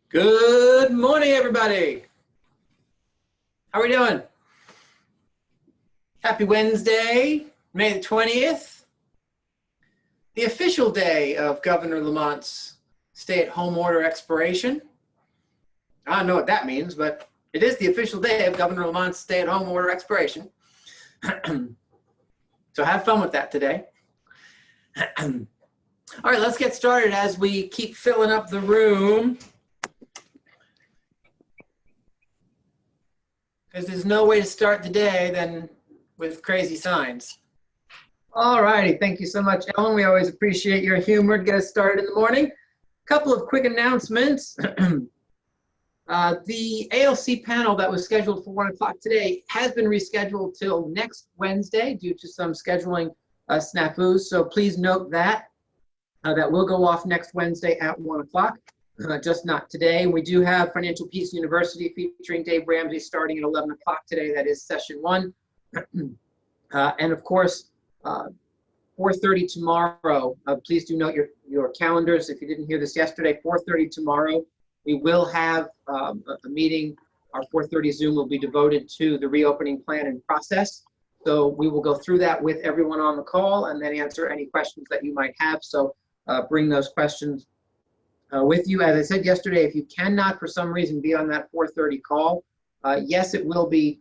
Good morning, everybody. How are we doing? Happy Wednesday, May the 20th, the official day of Governor Lamont's stay-at-home order expiration. I don't know what that means, but it is the official day of Governor Lamont's stay-at-home order expiration. So have fun with that today. All right, let's get started as we keep filling up the room. Because there's no way to start the day than with crazy signs. All righty, thank you so much, Ellen. We always appreciate your humor to get us started in the morning. A couple of quick announcements. The ALC panel that was scheduled for 1 o'clock today has been rescheduled till next Wednesday due to some scheduling snafus. So please note that. That will go off next Wednesday at 1 o'clock. Just not today. We do have Financial Peace University featuring Dave Ramsey starting at 11 o'clock today. That is session 1. And of course, 4:30 tomorrow. Please do note your calendars. If you didn't hear this yesterday, 4:30 tomorrow, we will have a meeting. Our 4:30 Zoom will be devoted to the reopening plan and process. So we will go through that with everyone on the call and then answer any questions that you might have. So bring those questions with you. As I said yesterday, if you cannot for some reason be on that 4:30 call, yes, it will be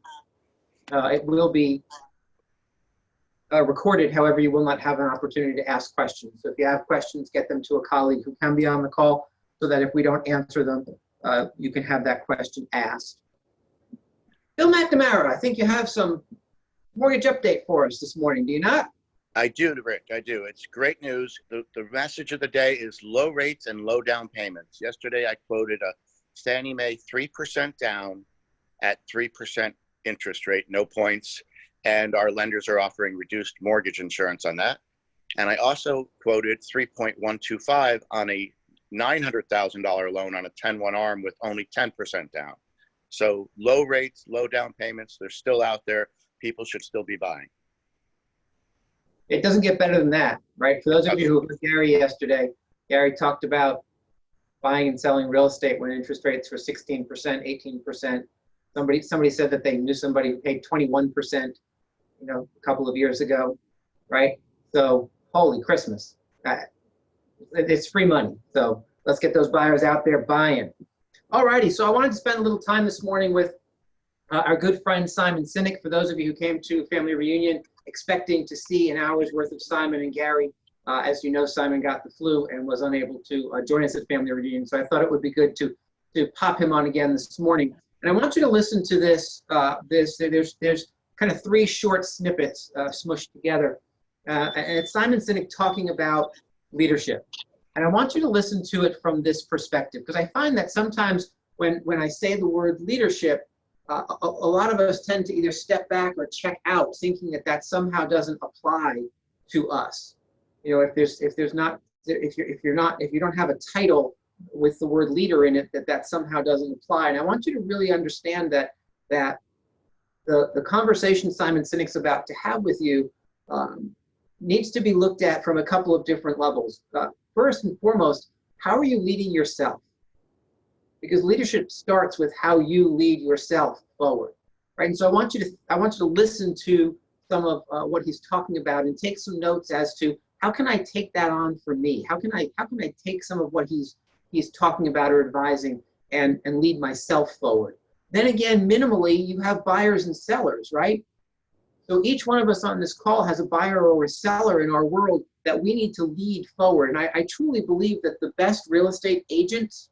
recorded. However, you will not have an opportunity to ask questions. So if you have questions, get them to a colleague who can be on the call so that if we don't answer them, you can have that question asked. Bill McNamara, I think you have some mortgage update for us this morning, do you not? I do, Rick, I do. It's great news. The message of the day is low rates and low down payments. Yesterday, I quoted a Fannie Mae 3% down at 3% interest rate, no points. And our lenders are offering reduced mortgage insurance on that. And I also quoted 3.125 on a $900,000 loan on a 10-1 ARM with only 10% down. So low rates, low down payments, they're still out there. People should still be buying. It doesn't get better than that, right? For those of you who heard Gary yesterday, Gary talked about buying and selling real estate when interest rates were 16%, 18%. Somebody said that they knew somebody who paid 21%, a couple of years ago, right? So holy Christmas. It's free money. So let's get those buyers out there buying. All righty, so I wanted to spend a little time this morning with our good friend Simon Sinek. For those of you who came to Family Reunion expecting to see an hour's worth of Simon and Gary, as you know, Simon got the flu and was unable to join us at Family Reunion. So I thought it would be good to pop him on again this morning. And I want you to listen to this. There's kind of 3 short snippets smushed together. And it's Simon Sinek talking about leadership. And I want you to listen to it from this perspective, because I find that sometimes when I say the word leadership, a lot of us tend to either step back or check out, thinking that somehow doesn't apply to us. If you don't have a title with the word leader in it, that somehow doesn't apply. And I want you to really understand that the conversation Simon Sinek's about to have with you needs to be looked at from a couple of different levels. First and foremost, how are you leading yourself? Because leadership starts with how you lead yourself forward, right? And so I want you to listen to some of what he's talking about and take some notes as to how can I take that on for me? How can I take some of what he's talking about or advising and lead myself forward? Then again, minimally, you have buyers and sellers, right? So each one of us on this call has a buyer or a seller in our world that we need to lead forward. And I truly believe that the best real estate agents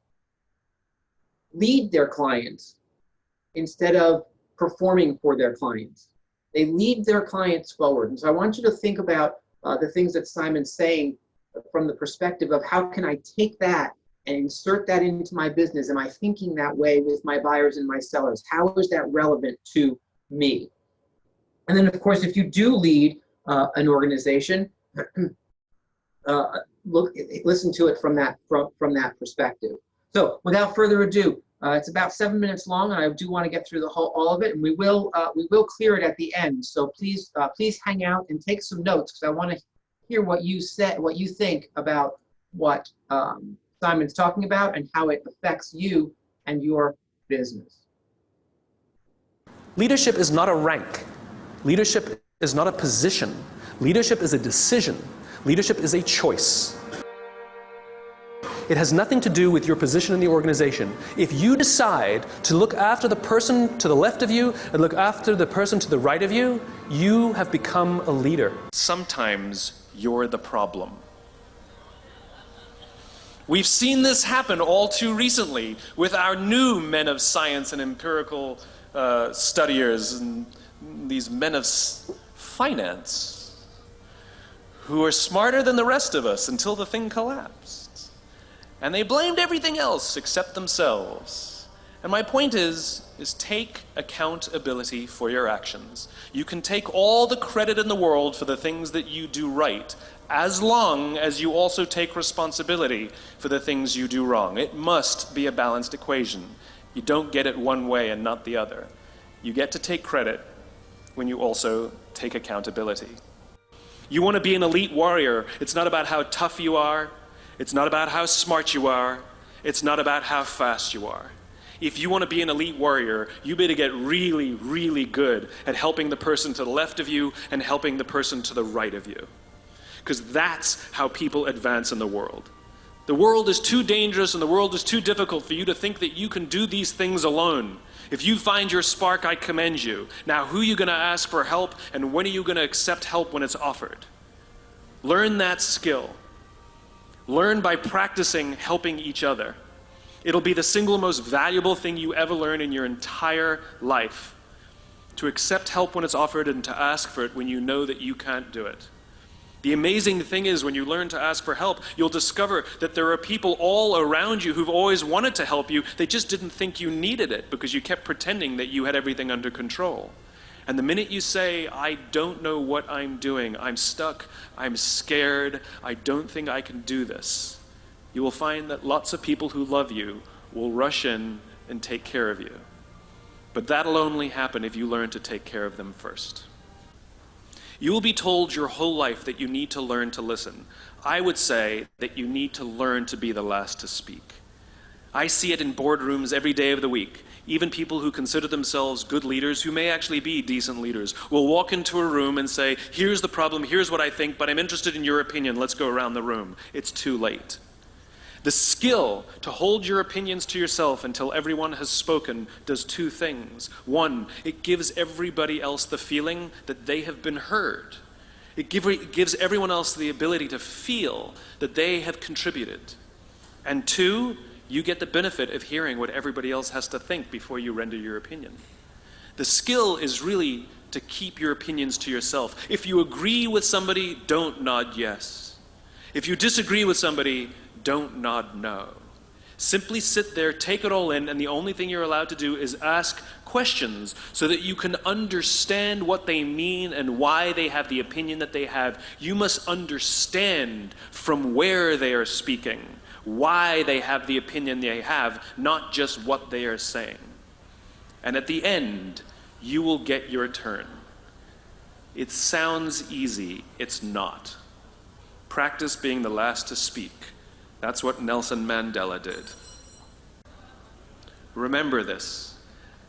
lead their clients instead of performing for their clients. They lead their clients forward. And so I want you to think about the things that Simon's saying from the perspective of how can I take that and insert that into my business? Am I thinking that way with my buyers and my sellers? How is that relevant to me? And then, of course, if you do lead an organization, listen to it from that perspective. So, without further ado, it's about 7 minutes long, and I do want to get through all of it, and we will clear it at the end. So please hang out and take some notes, because I want to hear what you think about what Simon's talking about and how it affects you and your business. Leadership is not a rank. Leadership is not a position. Leadership is a decision. Leadership is a choice. It has nothing to do with your position in the organization. If you decide to look after the person to the left of you and look after the person to the right of you, you have become a leader. Sometimes you're the problem. We've seen this happen all too recently with our new men of science and empirical studiers and these men of finance who are smarter than the rest of us until the thing collapsed. And they blamed everything else except themselves. And my point is take accountability for your actions. You can take all the credit in the world for the things that you do right, as long as you also take responsibility for the things you do wrong. It must be a balanced equation. You don't get it one way and not the other. You get to take credit when you also take accountability. You want to be an elite warrior. It's not about how tough you are. It's not about how smart you are. It's not about how fast you are. If you want to be an elite warrior, you better get really, really good at helping the person to the left of you and helping the person to the right of you. Because that's how people advance in the world. The world is too dangerous and the world is too difficult for you to think that you can do these things alone. If you find your spark, I commend you. Now, who are you going to ask for help, and when are you going to accept help when it's offered? Learn that skill. Learn by practicing helping each other. It'll be the single most valuable thing you ever learn in your entire life. To accept help when it's offered and to ask for it when you know that you can't do it. The amazing thing is, when you learn to ask for help, you'll discover that there are people all around you who've always wanted to help you. They just didn't think you needed it because you kept pretending that you had everything under control. And the minute you say, I don't know what I'm doing, I'm stuck, I'm scared, I don't think I can do this, you will find that lots of people who love you will rush in and take care of you. But that'll only happen if you learn to take care of them first. You will be told your whole life that you need to learn to listen. I would say that you need to learn to be the last to speak. I see it in boardrooms every day of the week. Even people who consider themselves good leaders, who may actually be decent leaders, will walk into a room and say, here's the problem, here's what I think, but I'm interested in your opinion, let's go around the room. It's too late. The skill to hold your opinions to yourself until everyone has spoken does two things. One, it gives everybody else the feeling that they have been heard. It gives everyone else the ability to feel that they have contributed. And two, you get the benefit of hearing what everybody else has to think before you render your opinion. The skill is really to keep your opinions to yourself. If you agree with somebody, don't nod yes. If you disagree with somebody, don't nod no. Simply sit there, take it all in, and the only thing you're allowed to do is ask questions so that you can understand what they mean and why they have the opinion that they have. You must understand from where they are speaking, why they have the opinion they have, not just what they are saying. And at the end, you will get your turn. It sounds easy, it's not. Practice being the last to speak. That's what Nelson Mandela did. Remember this.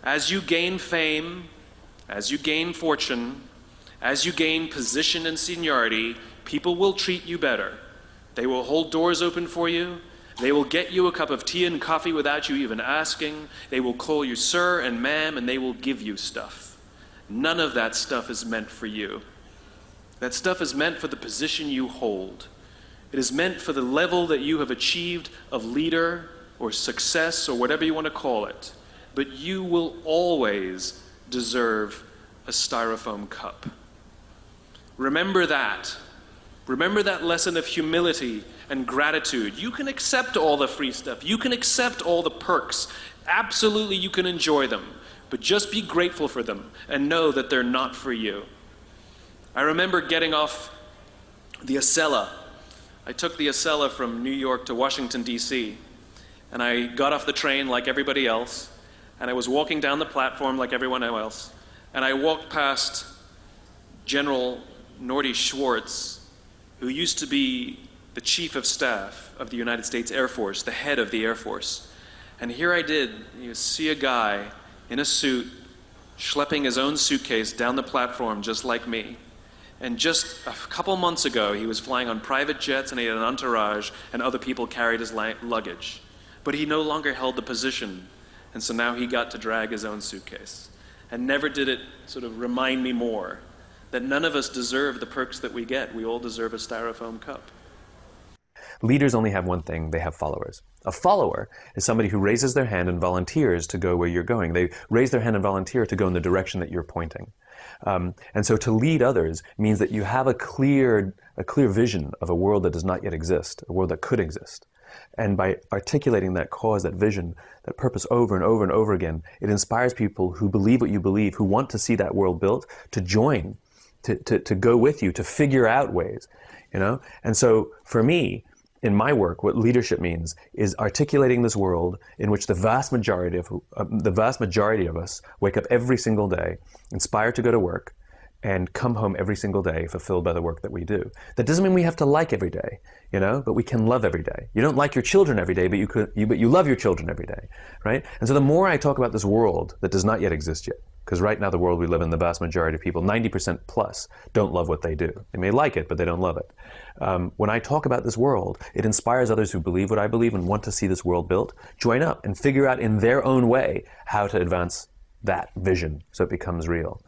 As you gain fame, as you gain fortune, as you gain position and seniority, people will treat you better. They will hold doors open for you. They will get you a cup of tea and coffee without you even asking. They will call you sir and ma'am, and they will give you stuff. None of that stuff is meant for you. That stuff is meant for the position you hold. It is meant for the level that you have achieved of leader or success or whatever you want to call it. But you will always deserve a styrofoam cup. Remember that. Remember that lesson of humility and gratitude. You can accept all the free stuff. You can accept all the perks. Absolutely, you can enjoy them. But just be grateful for them and know that they're not for you. I remember getting off the Acela. I took the Acela from New York to Washington, D.C., and I got off the train like everybody else, and I was walking down the platform like everyone else, and I walked past General Norty Schwartz, who used to be the Chief of Staff of the United States Air Force, the head of the Air Force. And here I did, see a guy in a suit schlepping his own suitcase down the platform just like me. And just a couple months ago, he was flying on private jets and he had an entourage and other people carried his luggage. But he no longer held the position, and so now he got to drag his own suitcase. And never did it sort of remind me more that none of us deserve the perks that we get. We all deserve a styrofoam cup. Leaders only have one thing: they have followers. A follower is somebody who raises their hand and volunteers to go where you're going. They raise their hand and volunteer to go in the direction that you're pointing. And so to lead others means that you have a clear vision of a world that does not yet exist, a world that could exist. And by articulating that cause, that vision, that purpose over and over and over again, it inspires people who believe what you believe, who want to see that world built, to join, to go with you, to figure out ways, And so for me, in my work, what leadership means is articulating this world in which the vast majority of us wake up every single day, inspired to go to work, and come home every single day fulfilled by the work that we do. That doesn't mean we have to like every day, but we can love every day. You don't like your children every day, but you love your children every day, right? And so the more I talk about this world that does not yet exist yet, because right now the world we live in, the vast majority of people, 90% plus, don't love what they do. They may like it, but they don't love it. When I talk about this world, it inspires others who believe what I believe and want to see this world built, join up and figure out in their own way how to advance that vision so it becomes real.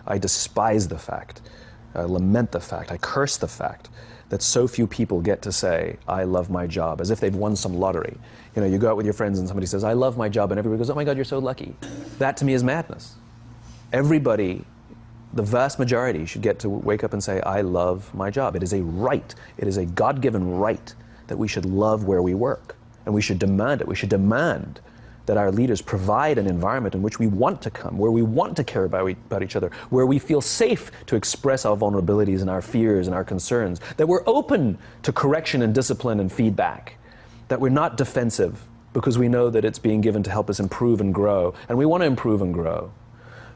I despise the fact, I lament the fact, I curse the fact that so few people get to say, I love my job, as if they've won some lottery. You go out with your friends and somebody says, I love my job, and everybody goes, oh my God, you're so lucky. That to me is madness. Everybody, the vast majority, should get to wake up and say, I love my job. It is a right, it is a God-given right that we should love where we work, and we should demand it. We should demand that our leaders provide an environment in which we want to come, where we want to care about each other, where we feel safe to express our vulnerabilities and our fears and our concerns, that we're open to correction and discipline and feedback, that we're not defensive because we know that it's being given to help us improve and grow, and we want to improve and grow.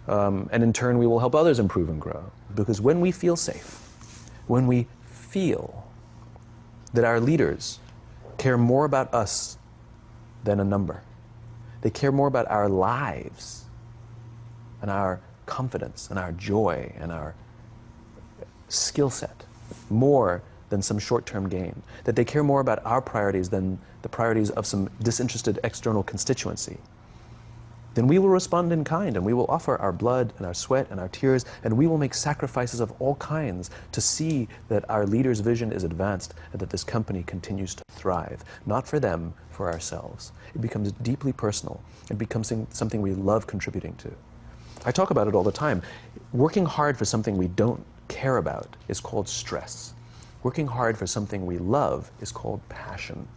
And in turn, we will help others improve and grow. Because when we feel safe, when we feel that our leaders care more about us than a number, they care more about our lives and our confidence and our joy and our skill set more than some short-term gain, that they care more about our priorities than the priorities of some disinterested external constituency, then we will respond in kind, and we will offer our blood and our sweat and our tears, and we will make sacrifices of all kinds to see that our leader's vision is advanced and that this company continues to thrive, not for them, for ourselves. It becomes deeply personal. It becomes something we love contributing to. I talk about it all the time. Working hard for something we don't care about is called stress. Working hard for something we love is called passion.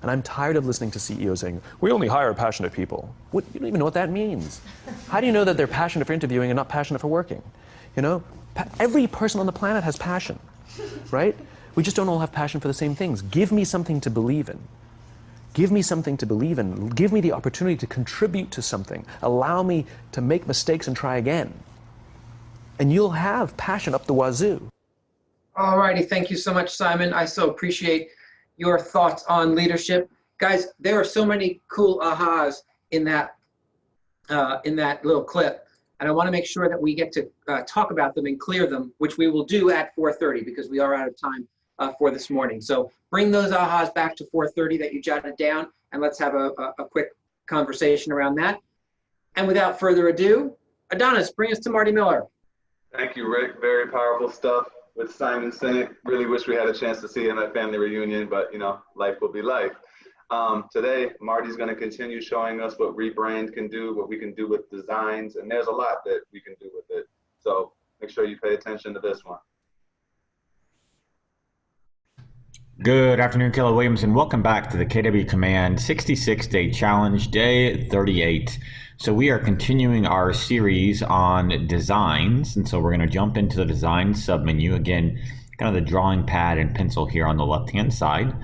And I'm tired of listening to CEOs saying, we only hire passionate people. You don't even know what that means. How do you know that they're passionate for interviewing and not passionate for working? Every person on the planet has passion, right? We just don't all have passion for the same things. Give me something to believe in. Give me something to believe in. Give me the opportunity to contribute to something. Allow me to make mistakes and try again. And you'll have passion up the wazoo. All righty, thank you so much, Simon. I so appreciate your thoughts on leadership. Guys, there are so many cool ahas in that little clip, and I want to make sure that we get to talk about them and clear them, which we will do at 4:30 because we are out of time for this morning. So bring those ahas back to 4:30 that you jotted down, and let's have a quick conversation around that. And without further ado, Adonis, bring us to Marty Miller. Thank you, Rick. Very powerful stuff with Simon Sinek. Really wish we had a chance to see him at family reunion, but life will be life. Today, Marty's going to continue showing us what Rebrand can do, what we can do with designs, and there's a lot that we can do with it. So make sure you pay attention to this one. Good afternoon, Keller Williams, and welcome back to the KW Command 66-Day Challenge, Day 38. So we are continuing our series on designs, and so we're going to jump into the design submenu. Again, kind of the drawing pad and pencil here on the left-hand side.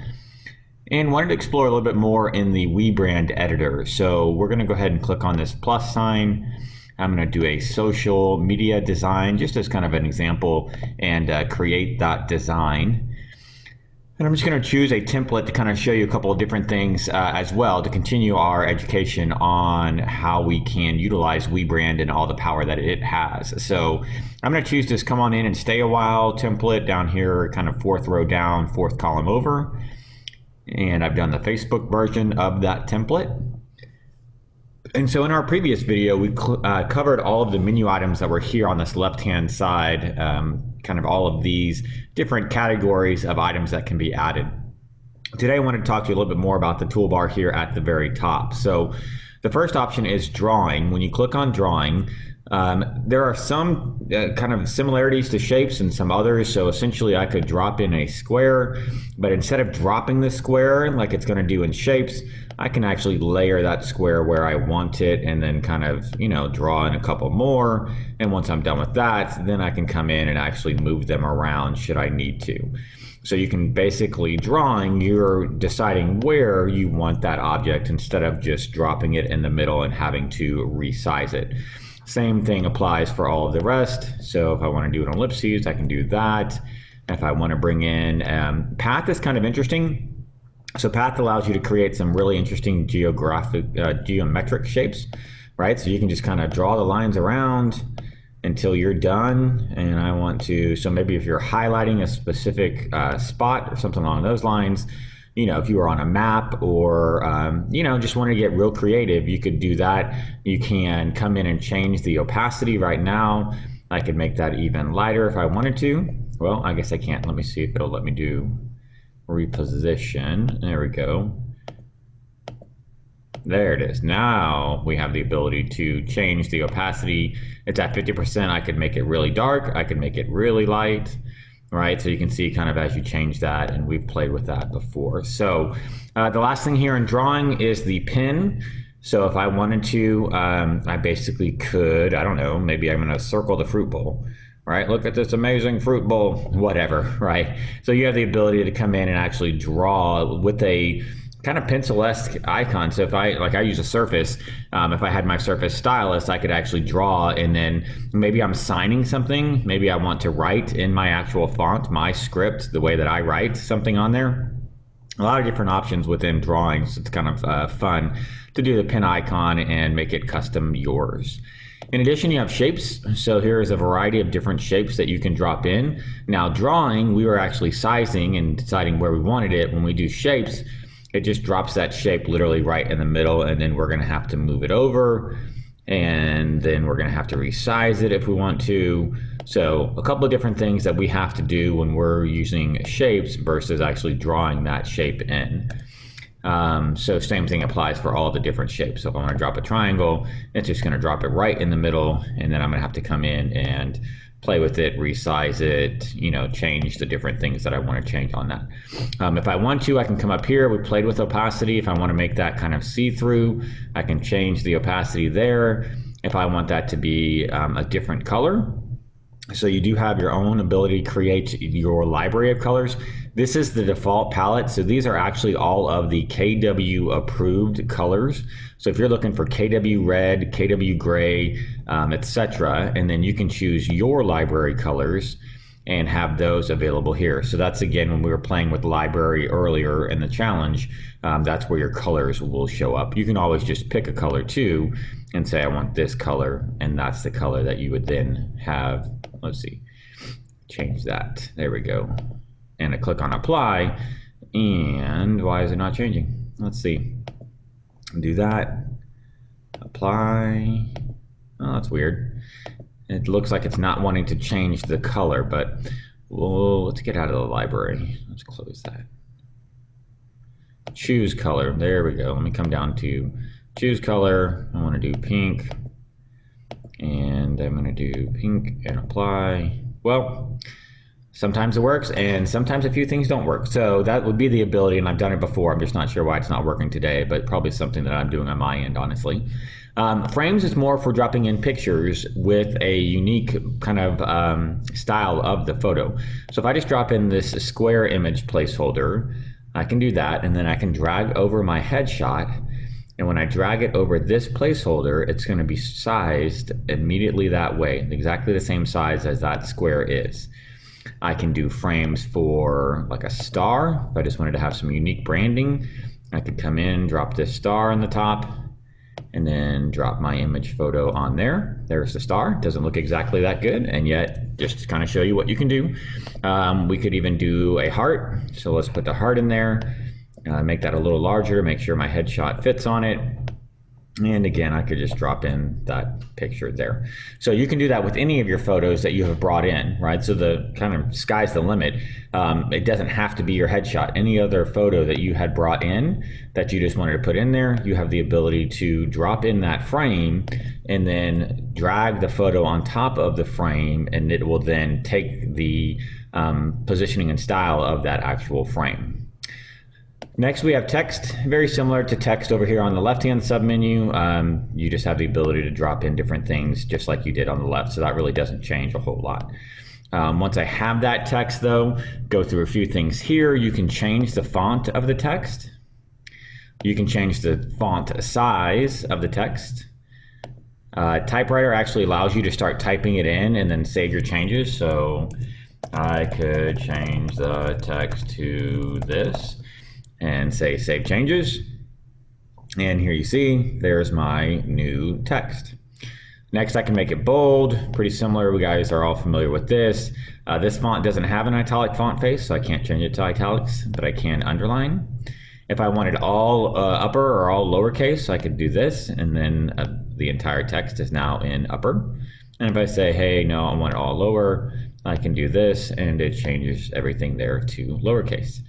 And wanted to explore a little bit more in the WeBrand editor. So we're going to go ahead and click on this plus sign. I'm going to do a social media design just as kind of an example and create that design. And I'm just going to choose a template to kind of show you a couple of different things as well to continue our education on how we can utilize WeBrand and all the power that it has. So I'm going to choose this come on in and stay a while template down here, kind of 4th row down, 4th column over. And I've done the Facebook version of that template. And so in our previous video, we covered all of the menu items that were here on this left-hand side, kind of all of these different categories of items that can be added. Today, I want to talk to you a little bit more about the toolbar here at the very top. So the first option is drawing. When you click on drawing, there are some kind of similarities to shapes and some others. So essentially I could drop in a square, but instead of dropping the square like it's going to do in shapes, I can actually layer that square where I want it and then kind of, you know, draw in a couple more. And once I'm done with that, then I can come in and actually move them around should I need to. So you can basically drawing, you're deciding where you want that object instead of just dropping it in the middle and having to resize it. Same thing applies for all of the rest. So if I want to do an ellipses, I can do that. If I want to bring in path is kind of interesting. So path allows you to create some really interesting geometric shapes, right? So you can just kind of draw the lines around until you're done. And I want to, so maybe if you're highlighting a specific spot or something along those lines, you know, if you were on a map or, you know, just want to get real creative, you could do that. You can come in and change the opacity right now. I could make that even lighter if I wanted to. Well, I guess I can't. Let me see if it'll let me do reposition. There we go. There it is. Now we have the ability to change the opacity. It's at 50%. I could make it really dark. I could make it really light. Right, so you can see kind of as you change that, and we've played with that before. So the last thing here in drawing is the pin. So if I wanted to, I basically could, I don't know, maybe I'm going to circle the fruit bowl. Right, look at this amazing fruit bowl, whatever, right? So you have the ability to come in and actually draw with a kind of pencil-esque icon. So if I use a Surface, if I had my Surface stylus, I could actually draw, and then maybe I'm signing something. Maybe I want to write in my actual font, my script, the way that I write something on there. A lot of different options within drawings. It's kind of fun to do the pin icon and make it custom yours. In addition, you have shapes. So here is a variety of different shapes that you can drop in. Now drawing, we were actually sizing and deciding where we wanted it. When we do shapes, it just drops that shape literally right in the middle, and then we're going to have to move it over, and then we're going to have to resize it if we want to. So a couple of different things that we have to do when we're using shapes versus actually drawing that shape in. So same thing applies for all the different shapes. So if I want to drop a triangle, it's just going to drop it right in the middle, and then I'm going to have to come in and play with it, resize it, you know, change the different things that I want to change on that. If I want to, I can come up here. We played with opacity. If I want to make that kind of see-through, I can change the opacity there. If I want that to be a different color. So you do have your own ability to create your library of colors. This is the default palette. So these are actually all of the KW approved colors. So if you're looking for KW red, KW gray, etc., and then you can choose your library colors and have those available here. So that's, again, when we were playing with library earlier in the challenge, that's where your colors will show up. You can always just pick a color too and say, I want this color, and that's the color that you would then have. Let's see, change that. There we go. And I click on apply, and why is it not changing? Let's see. Do that. Apply. Oh, that's weird. It looks like it's not wanting to change the color, but let's get out of the library. Let's close that. Choose color. There we go. Let me come down to choose color. I want to do pink. And I'm going to do pink and apply. Well, sometimes it works, and sometimes a few things don't work. So that would be the ability, and I've done it before. I'm just not sure why it's not working today, but probably something that I'm doing on my end, honestly. Frames is more for dropping in pictures with a unique kind of style of the photo. So if I just drop in this square image placeholder, I can do that, and then I can drag over my headshot. And when I drag it over this placeholder, it's going to be sized immediately that way, exactly the same size as that square is. I can do frames for like a star. If I just wanted to have some unique branding, I could come in, drop this star on the top, and then drop my image photo on there. There's the star. Doesn't look exactly that good, and yet just to kind of show you what you can do. We could even do a heart. So let's put the heart in there, make that a little larger, make sure my headshot fits on it. And again, I could just drop in that picture there. So you can do that with any of your photos that you have brought in, right? So the kind of sky's the limit. It doesn't have to be your headshot. Any other photo that you had brought in that you just wanted to put in there, you have the ability to drop in that frame and then drag the photo on top of the frame, and it will then take the positioning and style of that actual frame. Next, we have text. Very similar to text over here on the left-hand submenu. You just have the ability to drop in different things just like you did on the left, so that really doesn't change a whole lot. Once I have that text though, go through a few things here. You can change the font of the text. You can change the font size of the text. Typewriter actually allows you to start typing it in and then save your changes. So I could change the text to this and say save changes, and here you see there's my new text. Next, I can make it bold. Pretty similar, you guys are all familiar with this. This font doesn't have an italic font face, so I can't change it to italics, but I can underline. If I wanted all upper or all lowercase, I could do this, and then the entire text is now in upper. And if I say, hey, no, I want it all lower, I can do this, and it changes everything there to lowercase.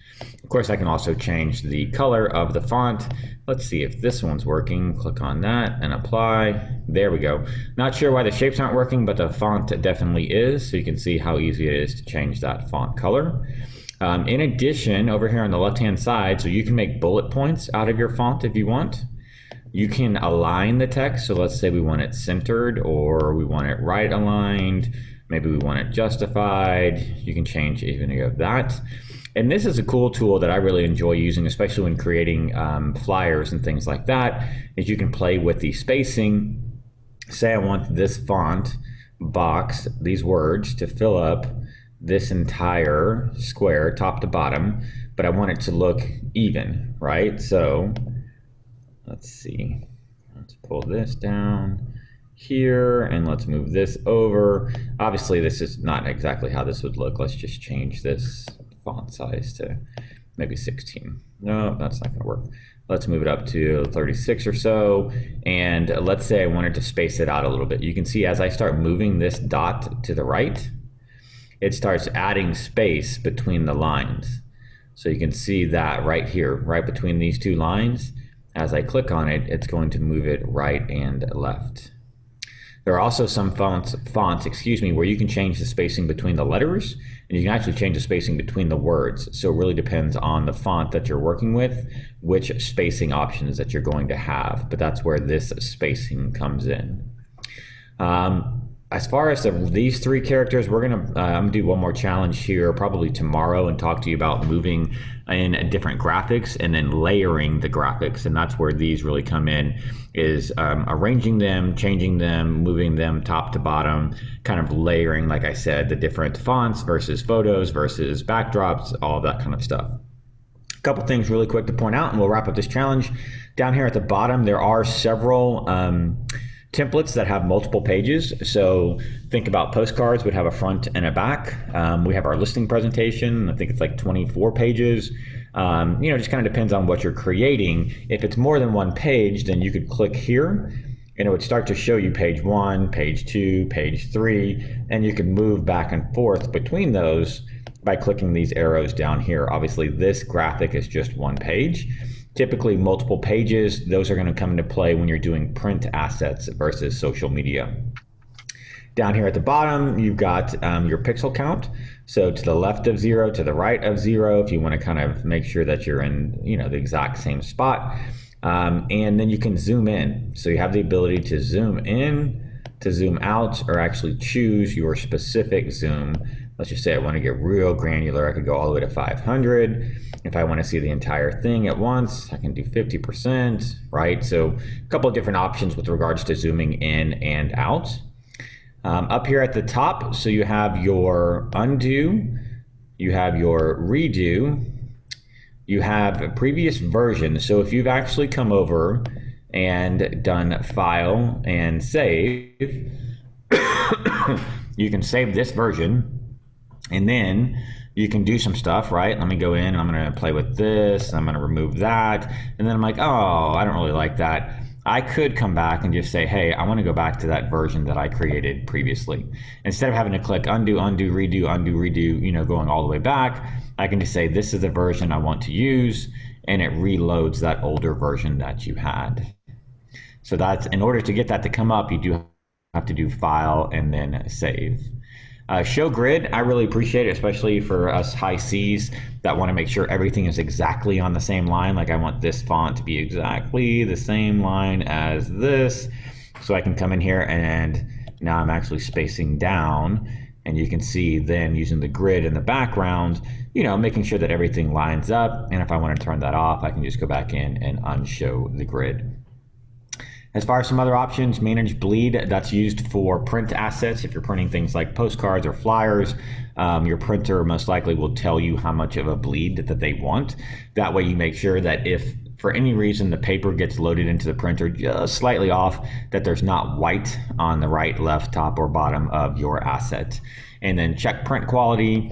Of course, I can also change the color of the font. Let's see if this one's working. Click on that and apply. There we go. Not sure why the shapes aren't working, but the font definitely is. So you can see how easy it is to change that font color. In addition, over here on the left-hand side, so you can make bullet points out of your font if you want. You can align the text. So let's say we want it centered, or we want it right aligned. Maybe we want it justified. You can change even of that. And this is a cool tool that I really enjoy using, especially when creating flyers and things like that, is you can play with the spacing. Say I want this font box, these words, to fill up this entire square, top to bottom, but I want it to look even, right? So let's see, let's pull this down here, and let's move this over. Obviously, this is not exactly how this would look. Let's just change this font size to maybe 16. No, that's not gonna work. Let's move it up to 36 or so. And let's say I wanted to space it out a little bit. You can see as I start moving this dot to the right, it starts adding space between the lines. So you can see that right here, right between these two lines. As I click on it, it's going to move it right and left. There are also some fonts, where you can change the spacing between the letters, and you can actually change the spacing between the words. So it really depends on the font that you're working with, which spacing options that you're going to have, but that's where this spacing comes in. As far as these three characters, I'm gonna do one more challenge here probably tomorrow and talk to you about moving in different graphics and then layering the graphics. And that's where these really come in, is arranging them, changing them, moving them top to bottom, kind of layering, like I said, the different fonts versus photos versus backdrops, all that kind of stuff. A couple things really quick to point out, and we'll wrap up this challenge. Down here at the bottom, there are several templates that have multiple pages. So think about postcards would have a front and a back. We have our listing presentation. I think it's like 24 pages. Just kind of depends on what you're creating. If it's more than one page, then you could click here and it would start to show you page 1, page 2, page 3, and you can move back and forth between those by clicking these arrows down here. Obviously, this graphic is just one page. Typically multiple pages, those are going to come into play when you're doing print assets versus social media. Down here at the bottom, you've got your pixel count. So to the left of 0, to the right of 0, if you want to kind of make sure that you're in the exact same spot. And then you can zoom in. So you have the ability to zoom in, to zoom out, or actually choose your specific zoom. Let's just say I want to get real granular. I could go all the way to 500. If I want to see the entire thing at once, I can do 50%, right? So a couple of different options with regards to zooming in and out. Up here at the top, so you have your undo, you have your redo, you have a previous version. So if you've actually come over and done file and save, you can save this version, and then you can do some stuff, right? Let me go in, I'm gonna play with this, I'm gonna remove that, and then I'm like, oh, I don't really like that. I could come back and just say, hey, I wanna go back to that version that I created previously. Instead of having to click undo, undo, redo, you know, going all the way back, I can just say, this is the version I want to use, and it reloads that older version that you had. So that's, in order to get that to come up, you do have to do file and then save. Show grid, I really appreciate it, especially for us high Cs that want to make sure everything is exactly on the same line. Like I want this font to be exactly the same line as this. So I can come in here and now I'm actually spacing down, and you can see then using the grid in the background, you know, making sure that everything lines up. And if I want to turn that off, I can just go back in and unshow the grid. As far as some other options, manage bleed, that's used for print assets. If you're printing things like postcards or flyers, your printer most likely will tell you how much of a bleed that they want. That way you make sure that if for any reason the paper gets loaded into the printer just slightly off, that there's not white on the right, left, top, or bottom of your asset. And then check print quality.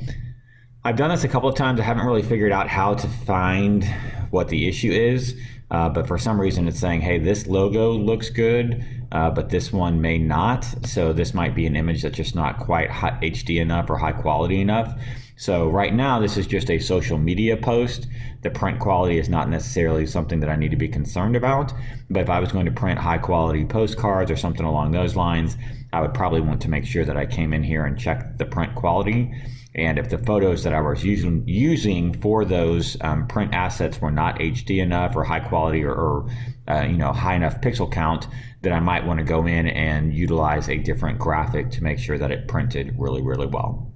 I've done this a couple of times. I haven't really figured out how to find what the issue is. But for some reason it's saying, hey, this logo looks good, but this one may not. So this might be an image that's just not quite HD enough or high quality enough. So right now this is just a social media post. The print quality is not necessarily something that I need to be concerned about. But if I was going to print high quality postcards or something along those lines, I would probably want to make sure that I came in here and checked the print quality. And if the photos that I was using for those print assets were not HD enough or high quality or you know, high enough pixel count, then I might want to go in and utilize a different graphic to make sure that it printed really, really well.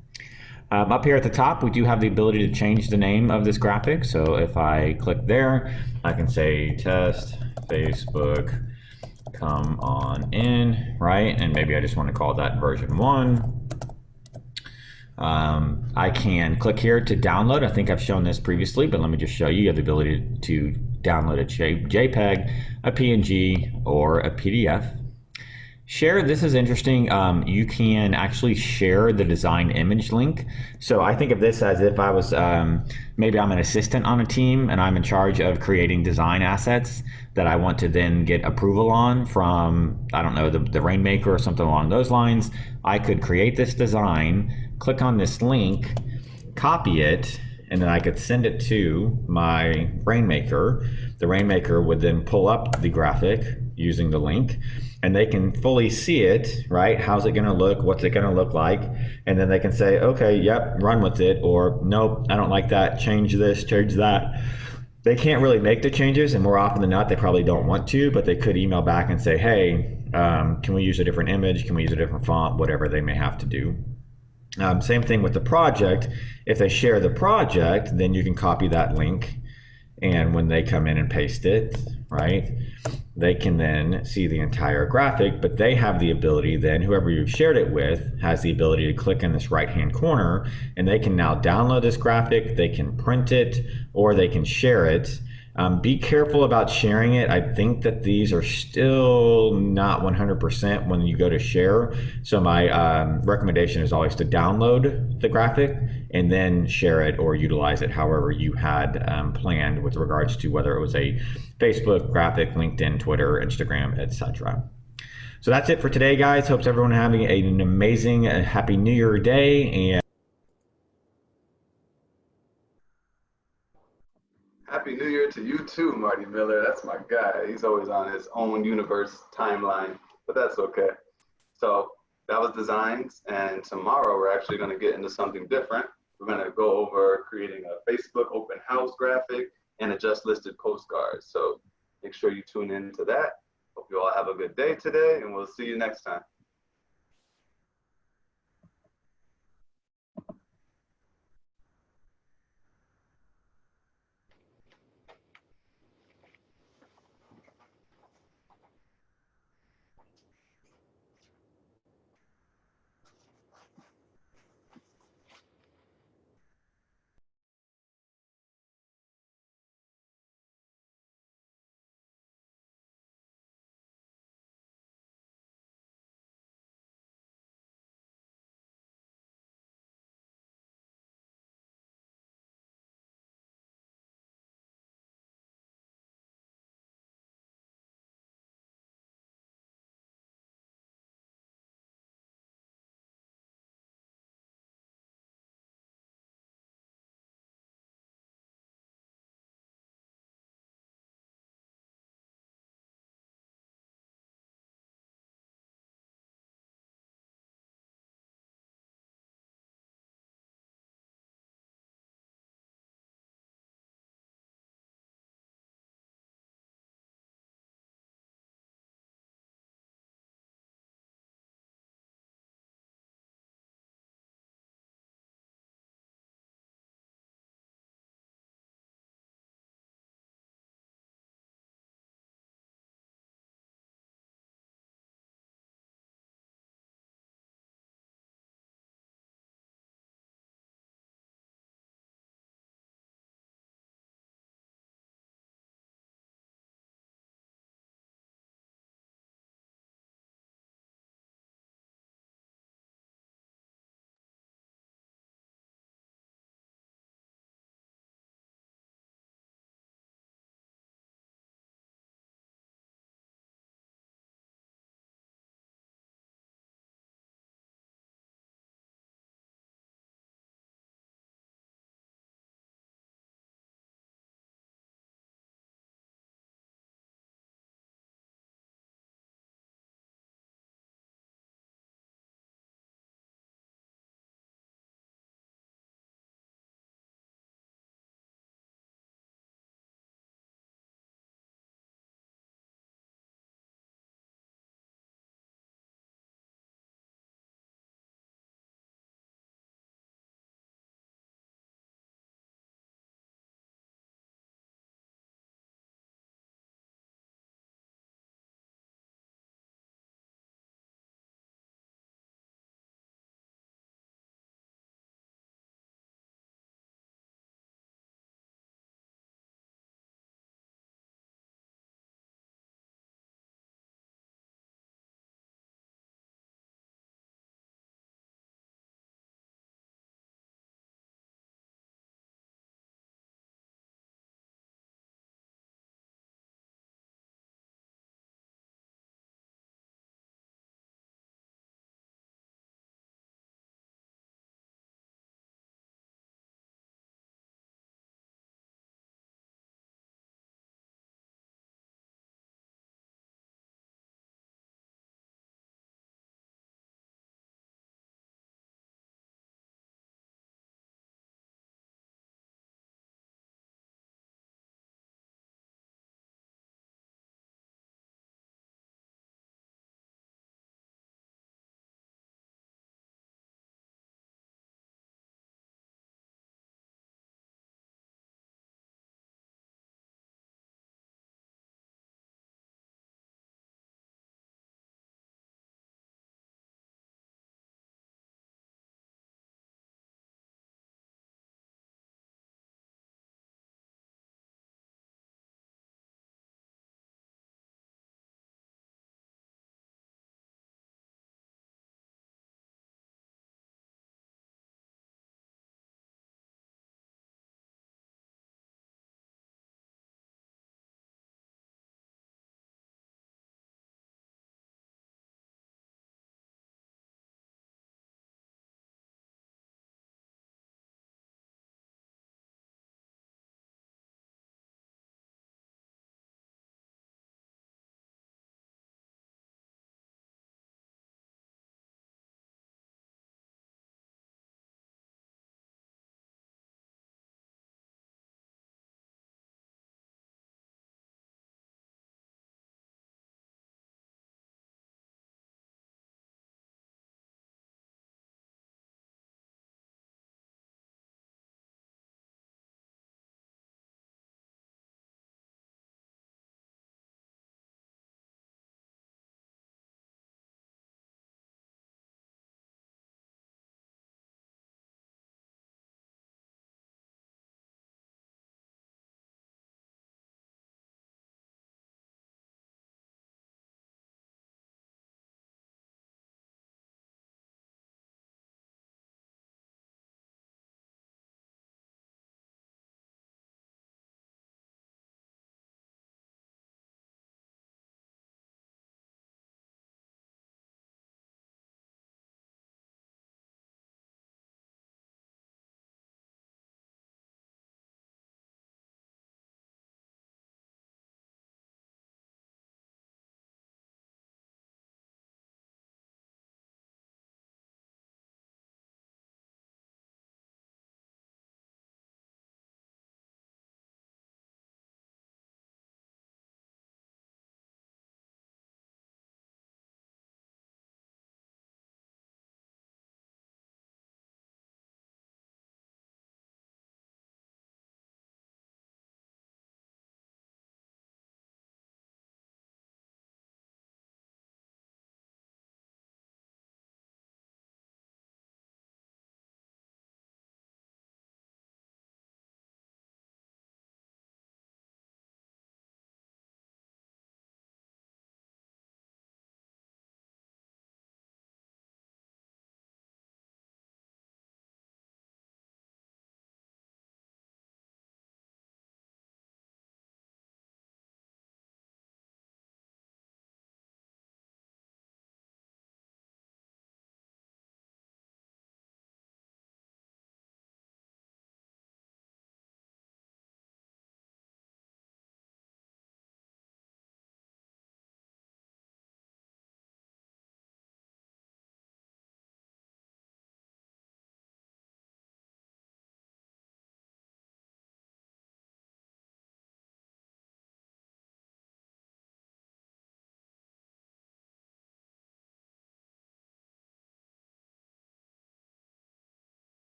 Up here at the top, we do have the ability to change the name of this graphic. So if I click there, I can say test Facebook, come on in, right? And maybe I just want to call that version 1. I can click here to download. I think I've shown this previously, but let me just show you. You have the ability to download a JPEG, a PNG, or a PDF. Share, this is interesting. You can actually share the design image link. So I think of this as if I was, maybe I'm an assistant on a team and I'm in charge of creating design assets that I want to then get approval on from, I don't know, the Rainmaker or something along those lines. I could create this design, click on this link, copy it, and then I could send it to my Rainmaker. The Rainmaker would then pull up the graphic using the link, and they can fully see it, right? How's it gonna look? What's it gonna look like? And then they can say, okay, yep, run with it, or nope, I don't like that, change this, change that. They can't really make the changes, and more often than not, they probably don't want to, but they could email back and say, hey, can we use a different image? Can we use a different font? Whatever they may have to do. Same thing with the project. If they share the project, then you can copy that link, and when they come in and paste it, right, they can then see the entire graphic, but they have the ability then, whoever you've shared it with has the ability to click in this right-hand corner, and they can now download this graphic, they can print it, or they can share it. Be careful about sharing it. I think that these are still not 100% when you go to share. So my recommendation is always to download the graphic and then share it or utilize it however you had planned with regards to whether it was a Facebook graphic, LinkedIn, Twitter, Instagram, etc. So that's it for today, guys. Hope everyone having an amazing Happy New Year day. And Happy New Year to you too, Marty Miller. That's my guy. He's always on his own universe timeline, but that's okay. So that was designs, and tomorrow we're actually going to get into something different. We're going to go over creating a Facebook open house graphic and a just listed postcard. So make sure you tune in to that. Hope you all have a good day today, and we'll see you next time.